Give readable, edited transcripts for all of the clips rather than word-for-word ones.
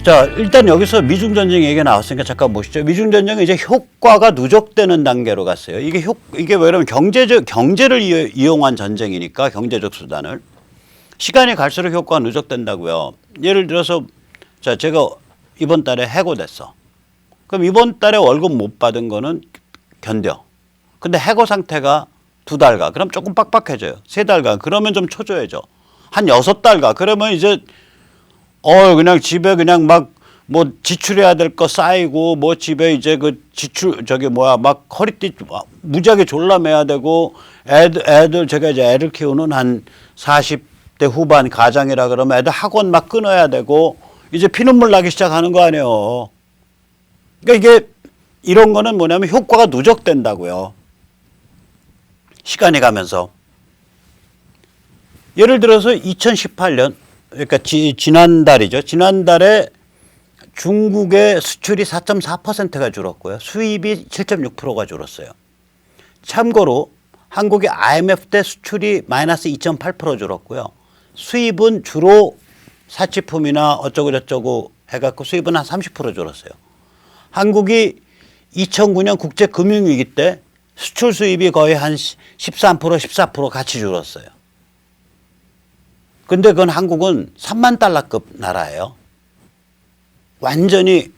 자, 일단 여기서 미중전쟁 얘기가 나왔으니까 잠깐 보시죠. 미중전쟁은 이제 효과가 누적되는 단계로 갔어요. 이게 왜냐면 경제를 이용한 전쟁이니까 경제적 수단을. 시간이 갈수록 효과가 누적된다고요. 예를 들어서 자, 제가 이번 달에 해고됐어. 그럼 이번 달에 월급 못 받은 거는 견뎌. 근데 해고 상태가 2달간. 그럼 조금 빡빡해져요. 3달간. 그러면 좀 초조해져. 한 6달간. 그러면 이제 그냥 집에 그냥 막 뭐 지출해야 될 거 쌓이고 뭐 집에 이제 그 지출 막 허리띠 무지하게 졸라매야 되고 애들 제가 이제 애를 키우는 한 40대 후반 가장이라 그러면 애들 학원 막 끊어야 되고 이제 피눈물 나기 시작하는 거 아니에요. 그러니까 이게 이런 거는 뭐냐면 효과가 누적된다고요. 시간이 가면서. 예를 들어서 2018년 그러니까 지난달이죠. 지난달에 중국의 수출이 4.4%가 줄었고요. 수입이 7.6%가 줄었어요. 참고로 한국의 IMF 때 수출이 마이너스 2.8% 줄었고요. 수입은 주로 사치품이나 어쩌고 저쩌고 해갖고 수입은 한 30% 줄었어요. 한국이 2009년 국제금융위기 때 수출 수입이 거의 한 13%, 14% 같이 줄었어요. 근데 그건 한국은 3만 달러급 나라예요. 완전히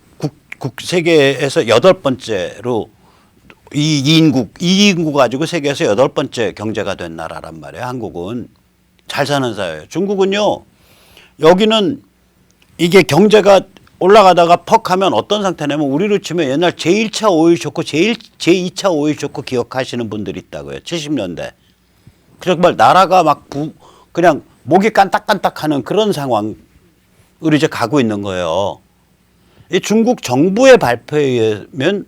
세계에서 8번째로 이 인구 가지고 세계에서 8번째 경제가 된 나라란 말이에요. 한국은 잘 사는 사회예요. 중국은요. 여기는 이게 경제가 올라가다가 퍽 하면 어떤 상태냐면 우리로 치면 옛날 제1차 오일 쇼크, 제2차 오일 쇼크 기억하시는 분들이 있다고요. 70년대. 정말 나라가 막 그냥 목이 깐딱깐딱하는 그런 상황으로 이제 가고 있는 거예요. 이 중국 정부의 발표에 의하면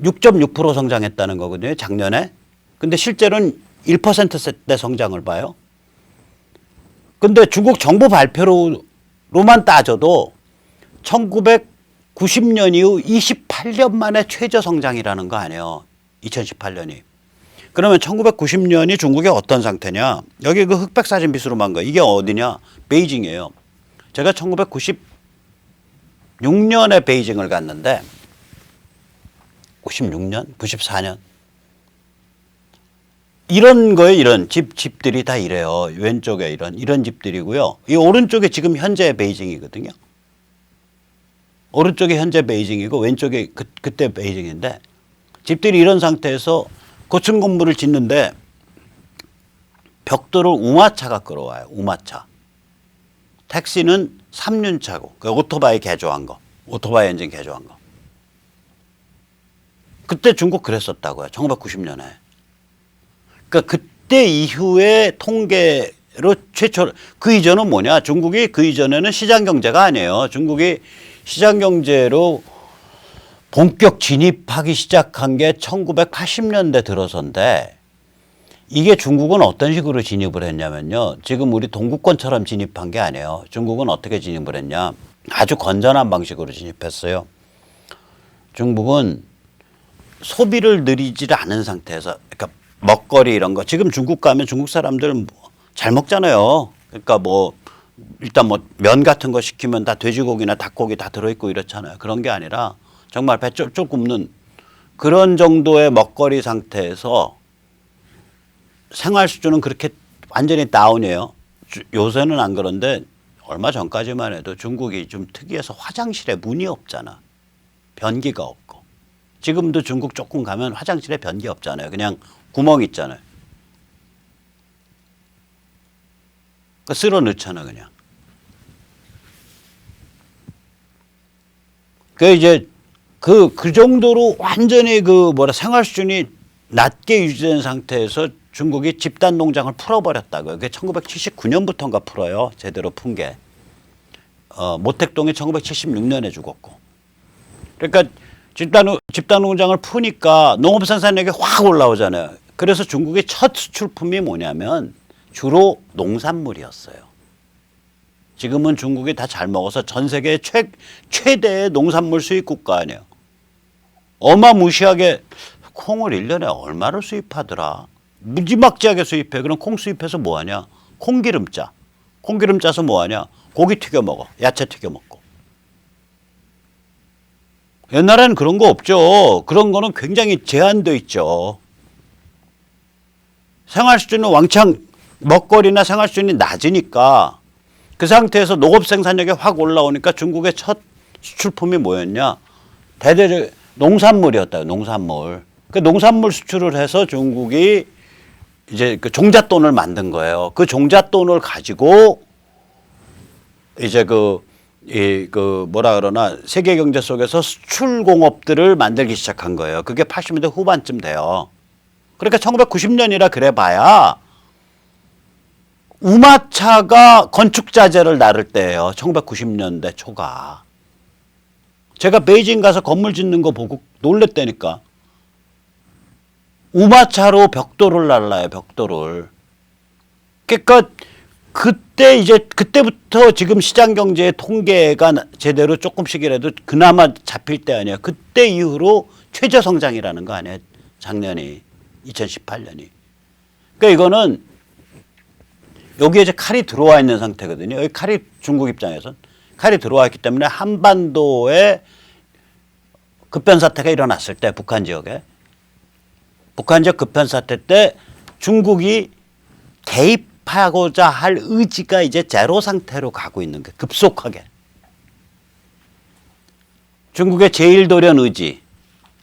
6.6% 성장했다는 거거든요. 작년에. 근데 실제로는 1%대 성장을 봐요. 근데 중국 정부 발표로만 따져도 1990년 이후 28년 만에 최저 성장이라는 거 아니에요. 2018년이. 그러면 1990년이 중국의 어떤 상태냐. 여기 그 흑백 사진 비스름한 거. 이게 어디냐. 베이징이에요. 제가 1996년에 베이징을 갔는데 56년? 94년? 이런 거예요. 이런 집들이 다 이래요. 왼쪽에 이런 집들이고요. 이 오른쪽에 지금 현재 베이징이거든요. 오른쪽에 현재 베이징이고 왼쪽에 그때 베이징인데 집들이 이런 상태에서 고층 건물을 짓는데 벽돌을 우마차가 끌어와요. 우마차. 택시는 3륜차고 그 오토바이 개조한 거. 오토바이 엔진 개조한 거. 그때 중국 그랬었다고요. 1990년에. 그러니까 그때 이후에 통계로 최초로 그 이전은 뭐냐. 중국이 그 이전에는 시장 경제가 아니에요. 중국이 시장 경제로 본격 진입하기 시작한 게 1980년대 들어서인데 이게 중국은 어떤 식으로 진입을 했냐면요. 지금 우리 동구권처럼 진입한 게 아니에요. 중국은 어떻게 진입을 했냐. 아주 건전한 방식으로 진입했어요. 중국은 소비를 늘리지 않은 상태에서 그러니까 먹거리 이런 거 지금 중국 가면 중국 사람들은 잘 먹잖아요. 그러니까 뭐 일단 뭐 면 같은 거 시키면 다 돼지고기나 닭고기 다 들어있고 이렇잖아요. 그런 게 아니라 정말 배 쫄쫄 굽는 그런 정도의 먹거리 상태에서 생활 수준은 그렇게 완전히 다운이에요. 요새는 안 그런데 얼마 전까지만 해도 중국이 좀 특이해서 화장실에 문이 없잖아. 변기가 없고. 지금도 중국 조금 가면 화장실에 변기 없잖아요. 그냥 구멍 있잖아요. 그러니까 쓸어 넣잖아 그냥. 그 이제 그 정도로 완전히 생활 수준이 낮게 유지된 상태에서 중국이 집단 농장을 풀어버렸다고요. 그게 1979년부터인가 풀어요. 제대로 푼 게. 모택동이 1976년에 죽었고. 그러니까 집단 농장을 푸니까 농업 생산력이 확 올라오잖아요. 그래서 중국의 첫 수출품이 뭐냐면 주로 농산물이었어요. 지금은 중국이 다 잘 먹어서 전 세계 최대의 농산물 수입 국가 아니에요. 어마무시하게 콩을 1년에 얼마를 수입하더라. 무지막지하게 수입해. 그럼 콩 수입해서 뭐하냐. 콩기름 짜. 콩기름 짜서 뭐하냐. 고기 튀겨 먹어. 야채 튀겨 먹고. 옛날에는 그런 거 없죠. 그런 거는 굉장히 제한돼 있죠. 생활 수준은 왕창 먹거리나 생활 수준이 낮으니까 그 상태에서 농업 생산력이 확 올라오니까 중국의 첫 수출품이 뭐였냐? 대대적 농산물이었다. 농산물. 그 농산물 수출을 해서 중국이 이제 그 종잣돈을 만든 거예요. 그 종잣돈을 가지고 이제 뭐라 그러나 세계 경제 속에서 수출 공업들을 만들기 시작한 거예요. 그게 80년대 후반쯤 돼요. 그러니까 1990년이라 그래 봐야 우마차가 건축 자재를 나를 때예요. 1990년대 초가. 제가 베이징 가서 건물 짓는 거 보고 놀랬다니까. 우마차로 벽돌을 날라요. 벽돌을. 그러니까 그때부터 지금 시장 경제의 통계가 제대로 조금씩이라도 그나마 잡힐 때 아니에요. 그때 이후로 최저 성장이라는 거 아니에요. 작년이 2018년이. 그러니까 이거는 여기에 이제 칼이 들어와 있는 상태거든요. 여기 칼이 중국 입장에선 칼이 들어와 있기 때문에 한반도에 급변 사태가 일어났을 때 북한 지역 급변 사태 때 중국이 개입하고자 할 의지가 이제 제로 상태로 가고 있는 게 급속하게. 중국의 제1돌연 의지,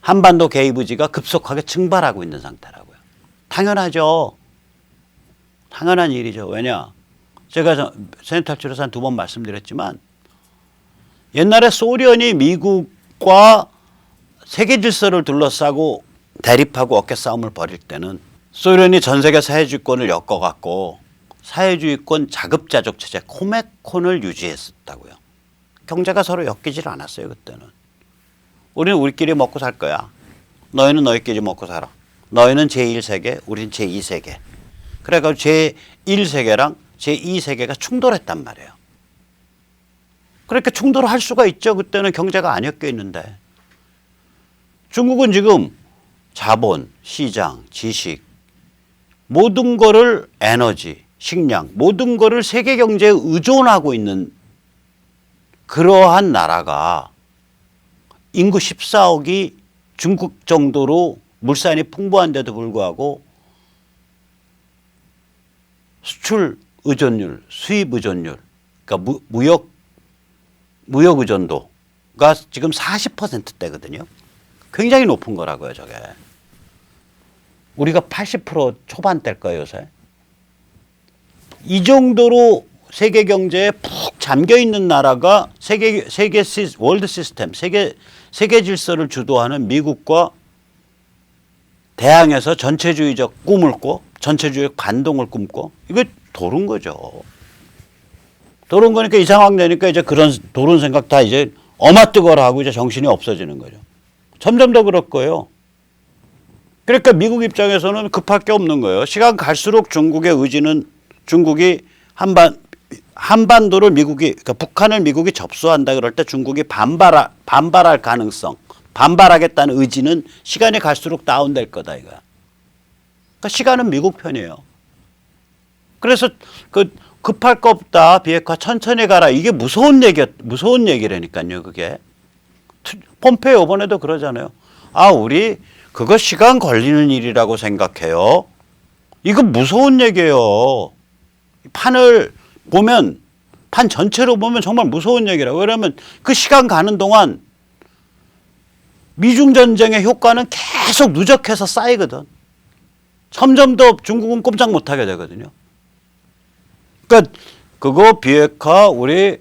한반도 개입 의지가 급속하게 증발하고 있는 상태라고요. 당연하죠. 당연한 일이죠. 왜냐? 제가 세네탈출에서 한 2번 말씀드렸지만 옛날에 소련이 미국과 세계 질서를 둘러싸고 대립하고 어깨 싸움을 벌일 때는 소련이 전 세계 사회주의권을 엮어갖고 사회주의권 자급자족 체제 코메콘을 유지했었다고요. 경제가 서로 엮이질 않았어요. 그때는. 우리는 우리끼리 먹고 살 거야. 너희는 너희끼리 먹고 살아. 너희는 제1세계, 우리는 제2세계. 그래가지고 제1세계랑 제2세계가 충돌했단 말이에요. 그러니까 충돌할 수가 있죠. 그때는 경제가 안 엮여 있는데. 중국은 지금 자본, 시장, 지식 모든 거를 에너지, 식량 모든 거를 세계 경제에 의존하고 있는 그러한 나라가 인구 14억이 중국 정도로 물산이 풍부한데도 불구하고 수출 의존율, 수입 의존율, 그러니까 무역 의존도가 지금 40%대거든요. 굉장히 높은 거라고요, 저게. 우리가 80% 초반대일 거예요, 요새. 이 정도로 세계 경제에 푹 잠겨 있는 나라가 월드 시스템, 세계 질서를 주도하는 미국과 대항해서 전체주의적 꿈을 꿔, 전체주의적 반동을 꿈꿔, 이거 도른 거죠. 도른 거니까 이 상황 되니까 이제 그런 도른 생각 다 이제 어마뜨거라 하고 이제 정신이 없어지는 거죠. 점점 더 그럴 거예요. 그러니까 미국 입장에서는 급할 게 없는 거예요. 시간 갈수록 중국의 의지는 중국이 한반도를 그러니까 북한을 미국이 접수한다 그럴 때 중국이 반발할 가능성, 반발하겠다는 의지는 시간이 갈수록 다운될 거다 이거야. 그러니까 시간은 미국 편이에요. 그래서 급할 거 없다. 비핵화 천천히 가라. 이게 무서운 얘기라니까요. 그게. 폼페이오 이번에도 그러잖아요. 우리 그거 시간 걸리는 일이라고 생각해요. 이거 무서운 얘기예요. 판을 보면 판 전체로 보면 정말 무서운 얘기라고. 왜냐하면 그 시간 가는 동안 미중 전쟁의 효과는 계속 누적해서 쌓이거든. 점점 더 중국은 꼼짝 못하게 되거든요. 그러니까 그거 비핵화 우리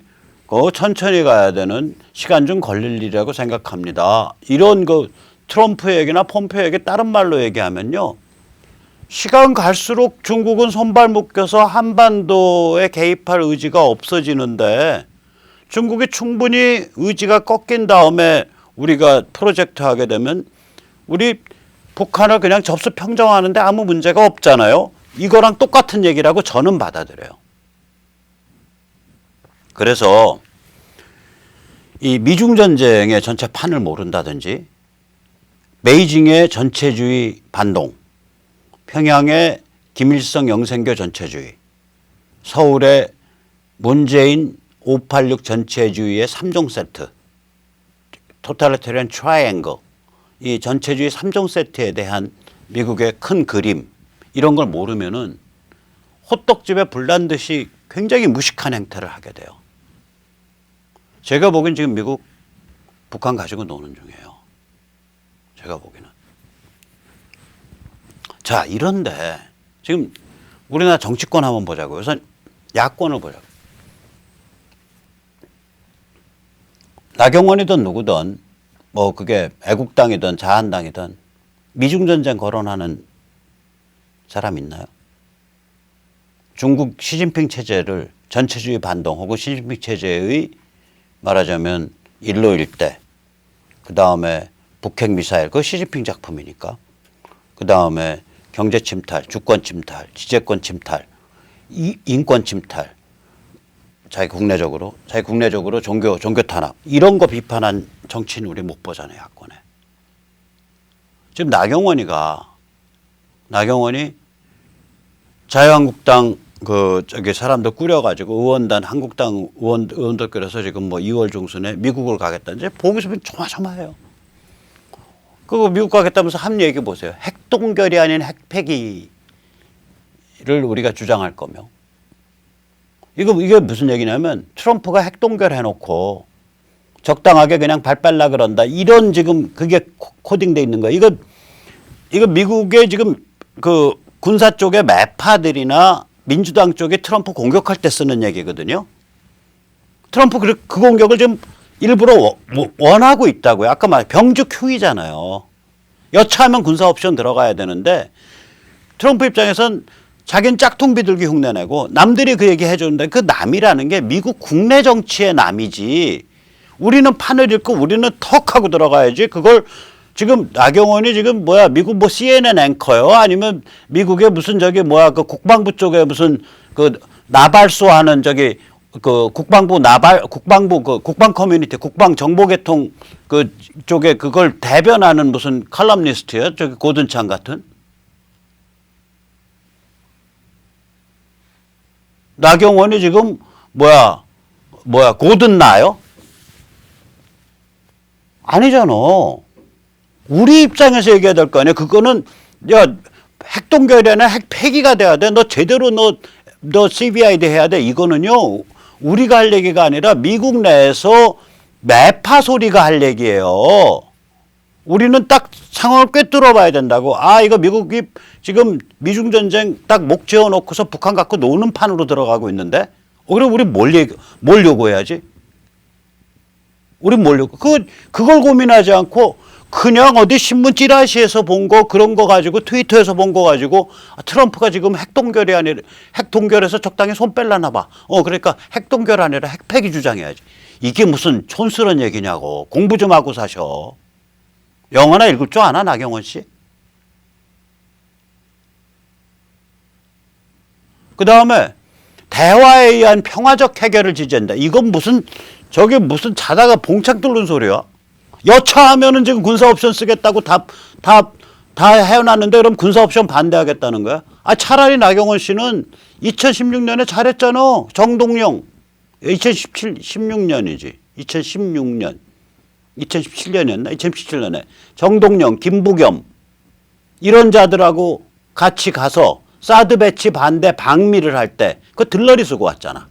천천히 가야 되는 시간 좀 걸릴 일이라고 생각합니다. 이런 트럼프 얘기나 폼페이오 얘기 다른 말로 얘기하면요. 시간 갈수록 중국은 손발 묶여서 한반도에 개입할 의지가 없어지는데 중국이 충분히 의지가 꺾인 다음에 우리가 프로젝트 하게 되면 우리 북한을 그냥 접수 평정하는데 아무 문제가 없잖아요. 이거랑 똑같은 얘기라고 저는 받아들여요. 그래서 이 미중 전쟁의 전체 판을 모른다든지 베이징의 전체주의 반동, 평양의 김일성 영생교 전체주의, 서울의 문재인 586 전체주의의 3종 세트 토탈리테리안 트라이앵글, 이 전체주의 3종 세트에 대한 미국의 큰 그림, 이런 걸 모르면은 호떡집에 불난 듯이 굉장히 무식한 행태를 하게 돼요. 제가 보기엔 지금 미국 북한 가지고 노는 중이에요. 제가 보기에는. 자, 이런데 지금 우리나라 정치권 한번 보자고요. 우선 야권을 보자고요. 나경원이든 누구든 뭐 그게 애국당이든 자한당이든 미중전쟁 거론하는 사람 있나요? 중국 시진핑 체제를 전체주의 반동 혹은 시진핑 체제의 말하자면 일로 일대, 그 다음에 북핵 미사일, 그거 시진핑 작품이니까, 그 다음에 경제 침탈, 주권 침탈, 지재권 침탈, 인권 침탈, 자기 국내적으로 종교 탄압, 이런 거 비판한 정치인 우리 못 보잖아요, 야권에. 지금 나경원이 자유한국당 사람들 꾸려가지고 의원단 한국당 의원들 꾸려서 지금 뭐 2월 중순에 미국을 가겠다. 이제 보기서 조마조마해요. 그리고 미국 가겠다면서 한 얘기 보세요. 핵동결이 아닌 핵폐기를 우리가 주장할 거며. 이게 무슨 얘기냐면 트럼프가 핵동결 해놓고 적당하게 그냥 발빨라 그런다. 이런 지금 그게 코딩돼 있는 거예요. 이거 미국의 지금 그 군사 쪽의 매파들이나 민주당 쪽에 트럼프 공격할 때 쓰는 얘기거든요. 트럼프 그 공격을 지금 일부러 원하고 있다고요. 아까 말한 병죽 휴이잖아요. 여차하면 군사 옵션 들어가야 되는데 트럼프 입장에선 자기는 짝퉁 비둘기 흉내내고 남들이 그 얘기 해주는데 그 남이라는 게 미국 국내 정치의 남이지, 우리는 판을 읽고 우리는 턱 하고 들어가야지. 그걸 지금 나경원이 지금 미국 뭐 CNN 앵커요? 아니면 미국의 무슨 그 국방부 쪽에 무슨 그 나발소 하는 국방 커뮤니티, 국방 정보계통 그 쪽에 그걸 대변하는 무슨 칼럼니스트예요? 고든찬 같은? 나경원이 지금 고든나요? 아니잖아. 우리 입장에서 얘기해야 될 거 아니야. 그거는 핵동결이 아니라 핵폐기가 돼야 돼. 너 제대로 너 CBID 해야 돼. 이거는요, 우리가 할 얘기가 아니라 미국 내에서 매파 소리가 할 얘기예요. 우리는 딱 상황을 꿰뚫어 봐야 된다고. 이거 미국이 지금 미중전쟁 딱 목 지어 놓고서 북한 갖고 노는 판으로 들어가고 있는데, 그럼 우리 뭘 요구해야지? 우리 그걸 고민하지 않고 그냥 어디 신문 찌라시에서 본 거, 그런 거 가지고 트위터에서 본 거 가지고 트럼프가 지금 핵동결이 아니라 핵동결에서 적당히 손 뺄라나 봐. 그러니까 핵동결 아니라 핵폐기 주장해야지. 이게 무슨 촌스러운 얘기냐고. 공부 좀 하고 사셔. 영어나 읽을 줄 아나, 나경원 씨? 그 다음에 대화에 의한 평화적 해결을 지지한다. 이건 무슨 자다가 봉창 뚫는 소리야. 여차하면은 지금 군사 옵션 쓰겠다고 다 해놨는데 그럼 군사 옵션 반대하겠다는 거야? 차라리 나경원 씨는 2016년에 잘했잖아. 정동영. 2016년이지. 2016년. 2017년이었나? 2017년에. 정동영, 김부겸. 이런 자들하고 같이 가서 사드 배치 반대 방미를 할 때 그거 들러리 쓰고 왔잖아.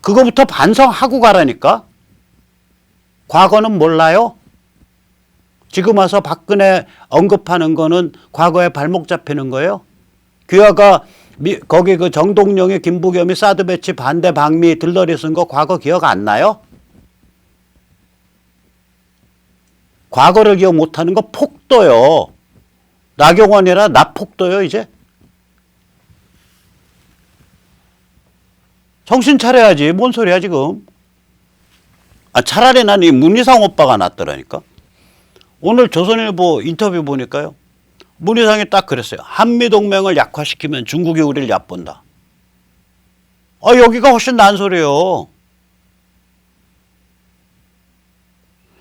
그거부터 반성하고 가라니까. 과거는 몰라요? 지금 와서 박근혜 언급하는 거는 과거에 발목 잡히는 거예요? 귀하가 거기 그 정동영의 김부겸이 사드 배치 반대 방미 들러리 쓴 거 과거 기억 안 나요? 과거를 기억 못하는 거 폭도요. 나경원이라 나 폭도요 이제. 정신 차려야지. 뭔 소리야 지금. 차라리 난 이 문희상 오빠가 낫더라니까. 오늘 조선일보 인터뷰 보니까요. 문희상이 딱 그랬어요. 한미동맹을 약화시키면 중국이 우리를 얕본다. 여기가 훨씬 나은 소리예요.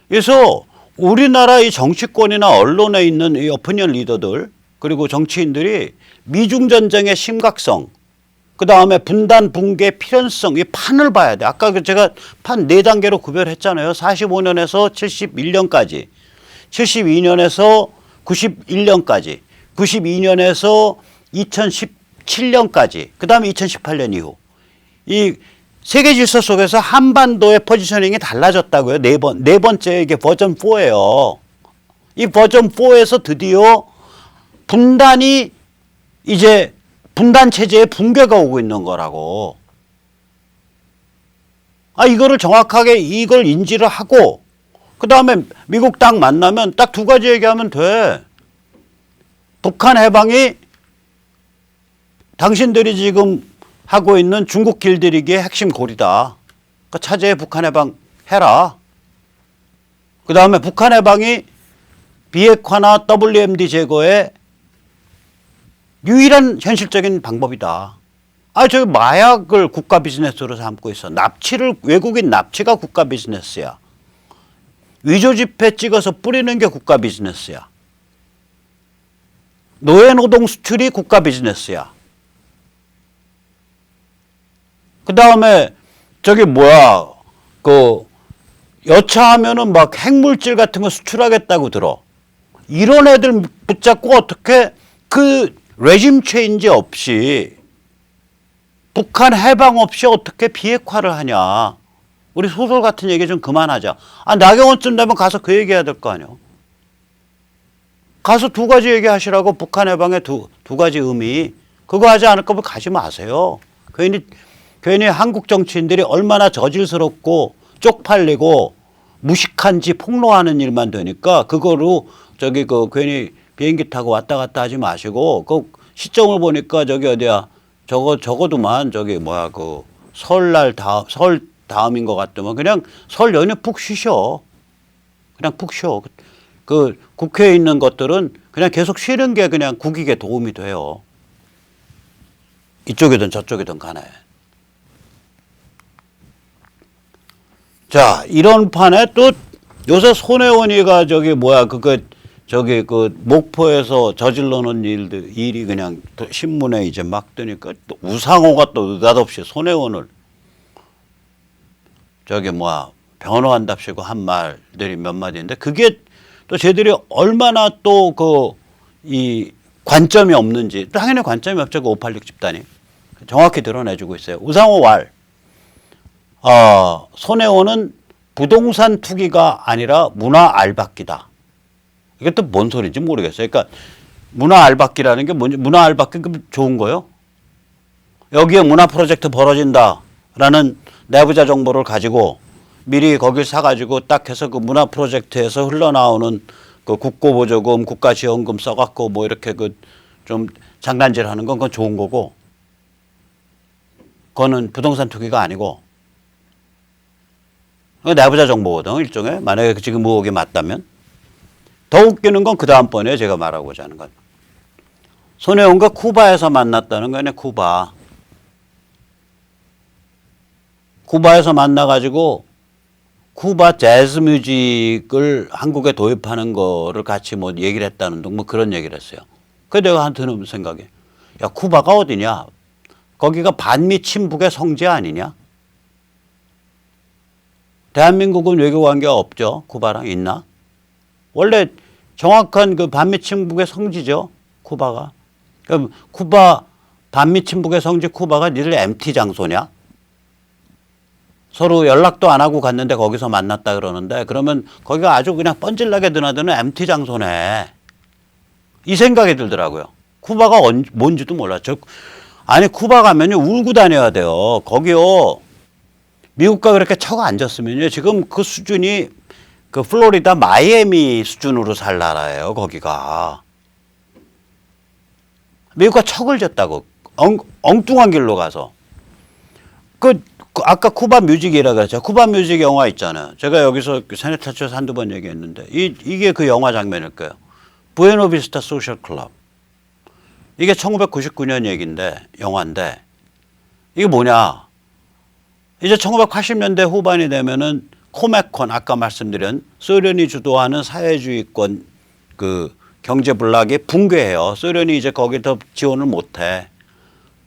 그래서 우리나라 이 정치권이나 언론에 있는 이 오피니언 리더들 그리고 정치인들이 미중전쟁의 심각성, 그 다음에 분단 붕괴 필연성, 이 판을 봐야 돼. 아까 제가 판 4단계로 구별했잖아요. 45년에서 71년까지, 72년에서 91년까지, 92년에서 2017년까지, 그 다음에 2018년 이후. 이 세계 질서 속에서 한반도의 포지셔닝이 달라졌다고요. 네 번째 이게 버전 4예요. 이 버전 4에서 드디어 분단이 이제 분단 체제의 붕괴가 오고 있는 거라고. 이거를 정확하게 이걸 인지를 하고, 그 다음에 미국 딱 만나면 딱 2가지 얘기하면 돼. 북한 해방이 당신들이 지금 하고 있는 중국 길들이기의 핵심 고리다. 그러니까 차제에 북한 해방 해라. 그 다음에 북한 해방이 비핵화나 WMD 제거의 유일한 현실적인 방법이다. 저기 마약을 국가 비즈니스로 삼고 있어. 외국인 납치가 국가 비즈니스야. 위조 지폐 찍어서 뿌리는 게 국가 비즈니스야. 노예노동 수출이 국가 비즈니스야. 그 다음에 저기 여차하면은 막 핵물질 같은 거 수출하겠다고 들어. 이런 애들 붙잡고 어떻게 레짐 체인지 없이, 북한 해방 없이 어떻게 비핵화를 하냐. 우리 소설 같은 얘기 좀 그만하자. 나경원쯤 되면 가서 그 얘기해야 될 거 아니야. 가서 2가지 얘기하시라고. 북한 해방의 두 가지 의미. 그거 하지 않을 거면 가지 마세요. 괜히 한국 정치인들이 얼마나 저질스럽고 쪽팔리고 무식한지 폭로하는 일만 되니까 그거로 괜히 비행기 타고 왔다 갔다 하지 마시고, 시점을 보니까 적어도만 설 다음인 것 같으면 그냥 설 연휴 푹 쉬셔. 그냥 푹 쉬어. 국회에 있는 것들은 그냥 계속 쉬는 게 그냥 국익에 도움이 돼요. 이쪽이든 저쪽이든 간에. 자, 이런 판에 또 요새 손혜원이가 목포에서 저질러 놓은 일이 그냥 신문에 이제 막 뜨니까 또 우상호가 또 느닷없이 손혜원을 변호한답시고 한 말들이 몇 마디인데, 그게 또 쟤들이 얼마나 또 이 관점이 없는지. 당연히 관점이 없죠. 586 집단이. 정확히 드러내주고 있어요. 우상호 왈. 손혜원은 부동산 투기가 아니라 문화 알박기다. 이게 또 뭔 소리인지 모르겠어요. 그러니까 문화 알박기라는 게 뭔지, 문화 알박기 좋은 거요? 여기에 문화 프로젝트 벌어진다라는 내부자 정보를 가지고 미리 거길 사가지고 딱 해서 그 문화 프로젝트에서 흘러나오는 그 국고보조금, 국가지원금 써갖고 이렇게 좀 장난질 하는 건 그건 좋은 거고, 그거는 부동산 투기가 아니고 내부자 정보거든, 일종의. 만약에 지금 의혹이 맞다면. 더 웃기는 건 그 다음번에 제가 말하고자 하는 건, 손혜원과 쿠바에서 만났다는 거네. 쿠바에서 만나가지고 쿠바 재즈 뮤직을 한국에 도입하는 거를 같이 얘기를 했다는 등 그런 얘기를 했어요. 그래서 내가 한 드는 생각에, 야, 쿠바가 어디냐? 거기가 반미 친북의 성지 아니냐? 대한민국은 외교관계가 없죠. 쿠바랑 있나? 원래 정확한 반미 친북의 성지죠. 쿠바가. 그럼 반미 친북의 성지 쿠바가 니들 MT 장소냐? 서로 연락도 안 하고 갔는데 거기서 만났다 그러는데, 그러면 거기가 아주 그냥 뻔질나게 드나드는 MT 장소네. 이 생각이 들더라고요. 쿠바가 뭔지도 몰랐죠. 쿠바 가면요, 울고 다녀야 돼요. 거기요, 미국과 그렇게 쳐가 앉았으면요, 지금 그 수준이 플로리다 마이애미 수준으로 살 나라예요, 거기가. 미국과 척을 졌다고. 엉뚱한 길로 가서. 아까 쿠바 뮤직이라고 그랬죠. 쿠바 뮤직 영화 있잖아요. 제가 여기서 세네타치에서 한두 번 얘기했는데, 이게 그 영화 장면일 거예요. 부에노비스타 소셜 클럽. 이게 1999년 영화인데, 이게 뭐냐. 이제 1980년대 후반이 되면은 코메콘, 아까 말씀드린 소련이 주도하는 사회주의권 경제 블락이 붕괴해요. 소련이 이제 거기에 더 지원을 못 해.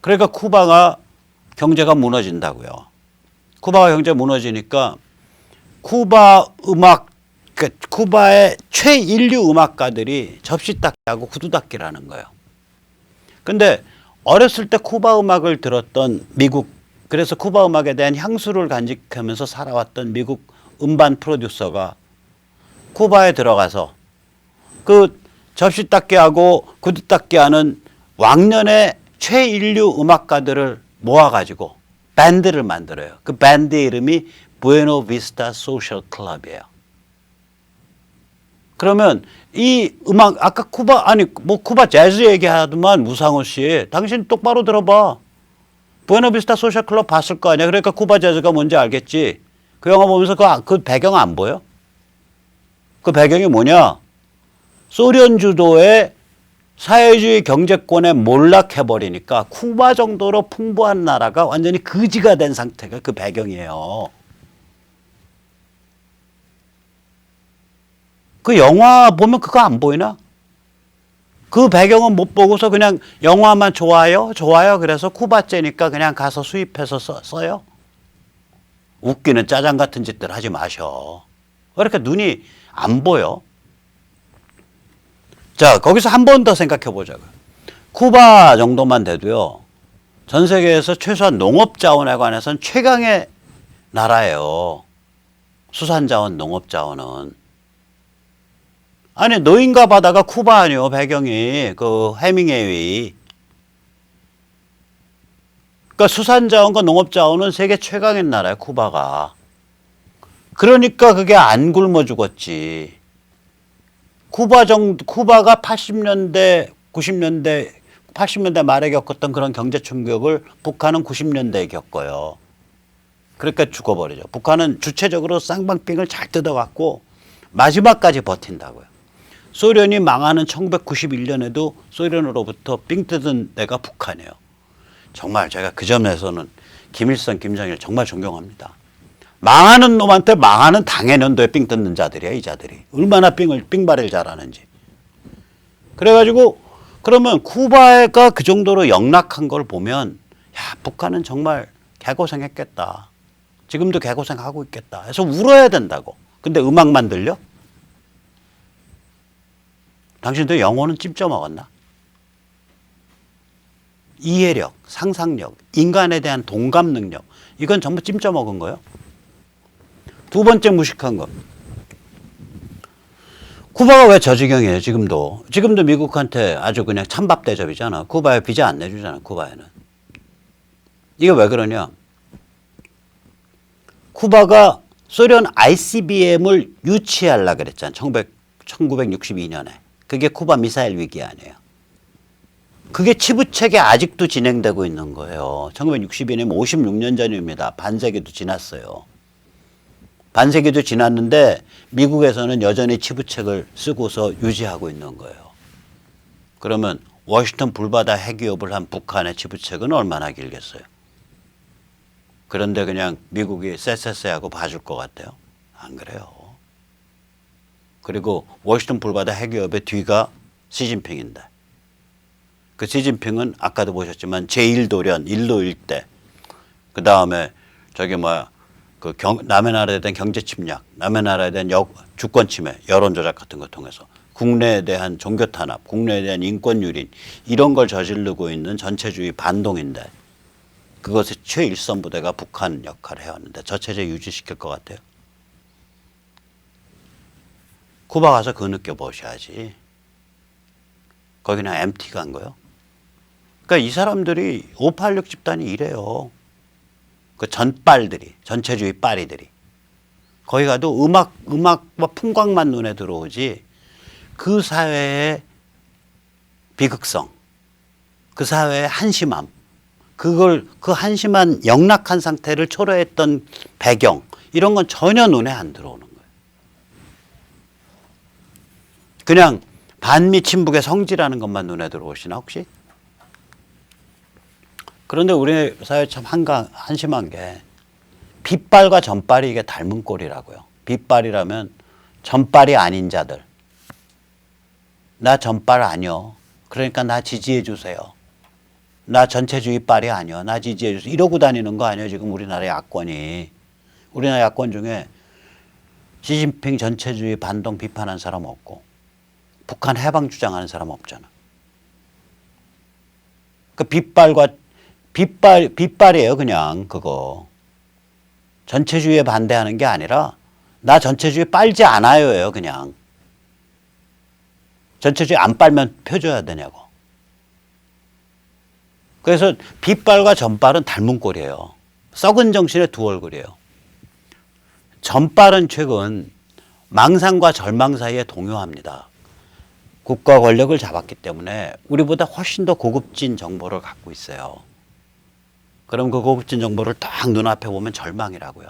그러니까 쿠바가 경제가 무너진다고요. 쿠바가 경제 무너지니까 쿠바 음악, 쿠바의 최인류 음악가들이 접시 닦기하고 구두 닦기라는 거예요. 근데 어렸을 때 쿠바 음악을 들었던 미국, 그래서 쿠바 음악에 대한 향수를 간직하면서 살아왔던 미국 음반 프로듀서가 쿠바에 들어가서 그 접시 닦기하고 구두 닦기하는 왕년의 최인류 음악가들을 모아가지고 밴드를 만들어요. 그 밴드 이름이 부에노 비스타 소셜 클럽이에요. 그러면 이 음악, 아까 쿠바, 아니 뭐 쿠바 재즈 얘기하더만 무상호 씨, 당신 똑바로 들어봐. 부에노 비스타 소셜 클럽 봤을 거 아니야. 그러니까 쿠바 재즈가 뭔지 알겠지. 그 영화 보면서 그 배경 안 보여? 그 배경이 뭐냐? 소련 주도의 사회주의 경제권에 몰락해버리니까 쿠바 정도로 풍부한 나라가 완전히 거지가 된 상태가 그 배경이에요. 그 영화 보면 그거 안 보이나? 그 배경은 못 보고서 그냥 영화만 좋아요? 좋아요. 그래서 쿠바째니까 그냥 가서 수입해서 써요? 웃기는 짜장 같은 짓들 하지 마셔. 왜 이렇게 눈이 안 보여? 자, 거기서 한 번 더 생각해 보자고요. 쿠바 정도만 돼도요, 전 세계에서 최소한 농업 자원에 관해서는 최강의 나라예요. 수산자원, 농업 자원은. 아니, 노인과 바다가 쿠바 아니요, 배경이. 그 해밍웨이. 그러니까 수산자원과 농업자원은 세계 최강의 나라예요, 쿠바가. 그러니까 그게 안 굶어 죽었지. 쿠바가 80년대, 90년대, 80년대 말에 겪었던 그런 경제 충격을 북한은 90년대에 겪어요. 그러니까 죽어버리죠. 북한은 주체적으로 쌍방빙을 잘 뜯어갖고 마지막까지 버틴다고요. 소련이 망하는 1991년에도 소련으로부터 삥 뜯은 데가 북한이에요. 정말 제가 그 점에서는 김일성, 김정일 정말 존경합니다. 망하는 놈한테 망하는 당해년도에 삥 뜯는 자들이야, 이 자들이. 얼마나 삥발이를 잘하는지. 그래가지고 그러면 쿠바가 그 정도로 영락한 걸 보면 야, 북한은 정말 개고생했겠다. 지금도 개고생하고 있겠다. 해서 울어야 된다고. 근데 음악만 들려? 당신도 영어는 찜쪄 먹었나? 이해력, 상상력, 인간에 대한 동감 능력, 이건 전부 찜쪄 먹은 거예요. 두 번째 무식한 거. 쿠바가 왜 저 지경이에요, 지금도. 지금도 미국한테 아주 그냥 찬밥 대접이잖아. 쿠바에 비자 안 내주잖아, 쿠바에는. 이게 왜 그러냐? 쿠바가 소련 ICBM을 유치하려고 그랬잖아, 1962년에. 그게 쿠바 미사일 위기 아니에요. 그게 치부책에 아직도 진행되고 있는 거예요. 1962년이면 56년 전입니다. 반세기도 지났어요. 반세기도 지났는데 미국에서는 여전히 치부책을 쓰고서 유지하고 있는 거예요. 그러면 워싱턴 불바다 핵위협을 한 북한의 치부책은 얼마나 길겠어요? 그런데 그냥 미국이 쎄쎄쎄하고 봐줄 것 같아요? 안 그래요. 그리고 워싱턴 불바다 핵위협의 뒤가 시진핑인데, 그 시진핑은 아까도 보셨지만 제1도련, 일도 일대, 그 다음에 저기 뭐야, 그 남의 나라에 대한 경제 침략, 남의 나라에 대한 주권 침해, 여론 조작 같은 거 통해서 국내에 대한 종교 탄압, 국내에 대한 인권 유린, 이런 걸 저지르고 있는 전체주의 반동인데, 그것의 최일선 부대가 북한 역할을 해왔는데 저 체제 유지시킬 것 같아요? 쿠바 가서 그거 느껴보셔야지. 거기는 MT 간 거요. 그러니까 이 사람들이 586 집단이 이래요. 그 전빨들이, 전체주의 빨이들이. 거기 가도 음악과 풍광만 눈에 들어오지, 그 사회의 비극성, 그 사회의 한심함, 그 한심한 영락한 상태를 초래했던 배경, 이런 건 전혀 눈에 안 들어오는 거예요. 그냥 반미 친북의 성지라는 것만 눈에 들어오시나 혹시? 그런데 우리 사회 참 한심한 게 빗발과 전발이 이게 닮은 꼴이라고요. 빗발이라면 전발이 아닌 자들. 나 전발 아니요. 그러니까 나 지지해 주세요. 나 전체주의 빨이 아니야. 나 지지해 주세요. 이러고 다니는 거 아니야. 지금 우리나라 야권이. 우리나라 야권 중에 시진핑 전체주의 반동 비판한 사람 없고 북한 해방 주장하는 사람 없잖아. 그 빗발이에요. 그냥 그거. 전체주의에 반대하는 게 아니라 나 전체주의 빨지 않아요예요. 그냥. 전체주의 안 빨면 펴줘야 되냐고. 그래서 빗발과 전발은 닮은 꼴이에요. 썩은 정신의 두 얼굴이에요. 전발은 최근 망상과 절망 사이에 동요합니다. 국가 권력을 잡았기 때문에 우리보다 훨씬 더 고급진 정보를 갖고 있어요. 그럼 그 고급진 정보를 딱 눈앞에 보면 절망이라고요.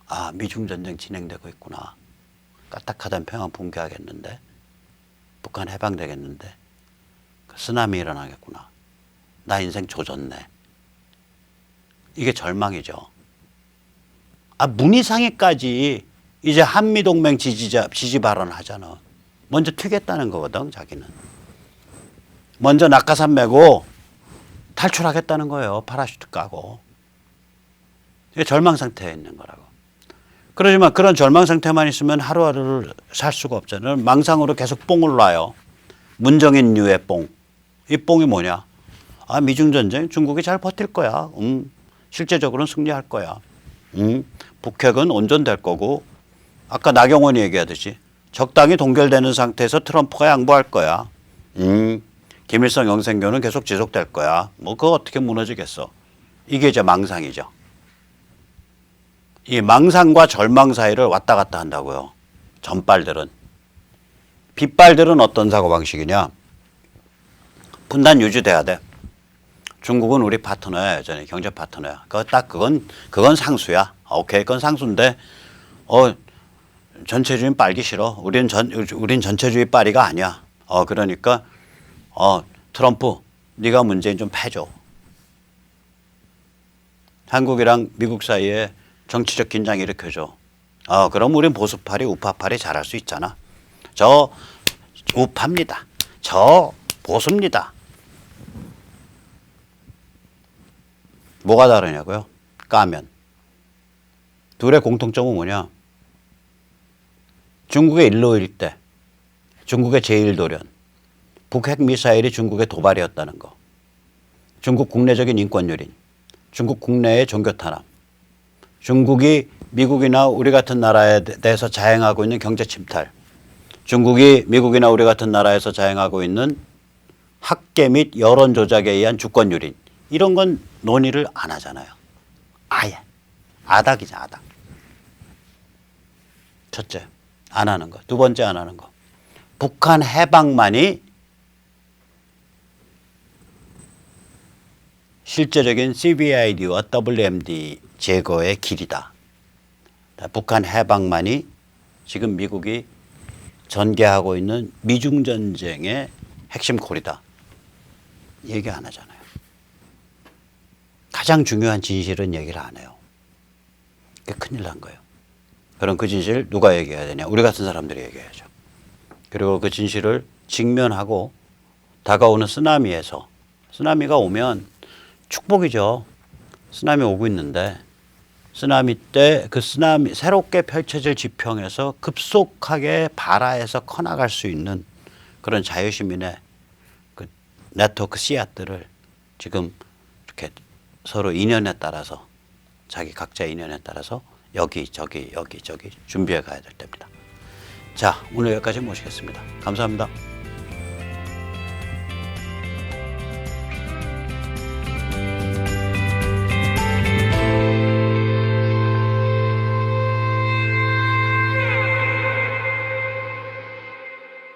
아, 미중전쟁 진행되고 있구나. 까딱하던 평양 붕괴하겠는데. 북한 해방되겠는데. 쓰나미 일어나겠구나. 나 인생 조졌네. 이게 절망이죠. 아, 문희상이까지 이제 한미동맹 지지 발언 하잖아. 먼저 튀겠다는 거거든, 자기는. 먼저 낙하산 메고 탈출하겠다는 거예요. 파라슈트 까고. 이게 절망 상태에 있는 거라고. 그러지만 그런 절망 상태만 있으면 하루하루를 살 수가 없잖아요. 망상으로 계속 뽕을 놔요. 문정인류의 뽕. 이 뽕이 뭐냐? 아, 미중전쟁 중국이 잘 버틸 거야. 실제적으로는 승리할 거야. 북핵은 온전될 거고 아까 나경원이 얘기하듯이 적당히 동결되는 상태에서 트럼프가 양보할 거야. 김일성 영생교는 계속 지속될 거야. 뭐 그거 어떻게 무너지겠어. 이게 이제 망상이죠. 이 망상과 절망 사이를 왔다 갔다 한다고요. 전발들은. 빗발들은 어떤 사고방식이냐. 분단 유지돼야 돼. 중국은 우리 파트너야. 여전히 경제 파트너야. 그건 상수야. 오케이, 그건 상수인데 전체주의 빨기 싫어. 우린 전체주의 빨이가 아니야. 그러니까 트럼프 네가 문재인 좀 패줘. 한국이랑 미국 사이에 정치적 긴장 일으켜줘. 그럼 우린 보수파리 우파파리 잘할 수 있잖아. 저 우파입니다. 저 보수입니다. 뭐가 다르냐고요? 까면. 둘의 공통점은 뭐냐? 중국의 일로 일대, 중국의 제1도련, 북핵 미사일이 중국의 도발이었다는 거, 중국 국내적인 인권유린, 중국 국내의 종교탄압, 중국이 미국이나 우리 같은 나라에 대해서 자행하고 있는 경제 침탈, 중국이 미국이나 우리 같은 나라에서 자행하고 있는 학계 및 여론 조작에 의한 주권 유린, 이런 건 논의를 안 하잖아요. 아예. 아닥이죠, 아닥. 첫째, 안 하는 거. 두 번째, 안 하는 거. 북한 해방만이 실제적인 CVID와 WMD 제거의 길이다. 북한 해방만이 지금 미국이 전개하고 있는 미중전쟁의 핵심 콜이다. 얘기 안 하잖아요. 가장 중요한 진실은 얘기를 안 해요. 그게 큰일 난 거예요. 그럼 그 진실 누가 얘기해야 되냐? 우리 같은 사람들이 얘기해야죠. 그리고 그 진실을 직면하고 다가오는 쓰나미에서, 쓰나미가 오면 축복이죠. 쓰나미 오고 있는데 쓰나미 때 그 쓰나미 새롭게 펼쳐질 지평에서 급속하게 발화해서 커나갈 수 있는 그런 자유시민의 그 네트워크 씨앗들을 지금 이렇게 서로 인연에 따라서 자기 각자의 인연에 따라서 여기저기 준비해 가야 될 때입니다. 자, 오늘 여기까지 모시겠습니다. 감사합니다.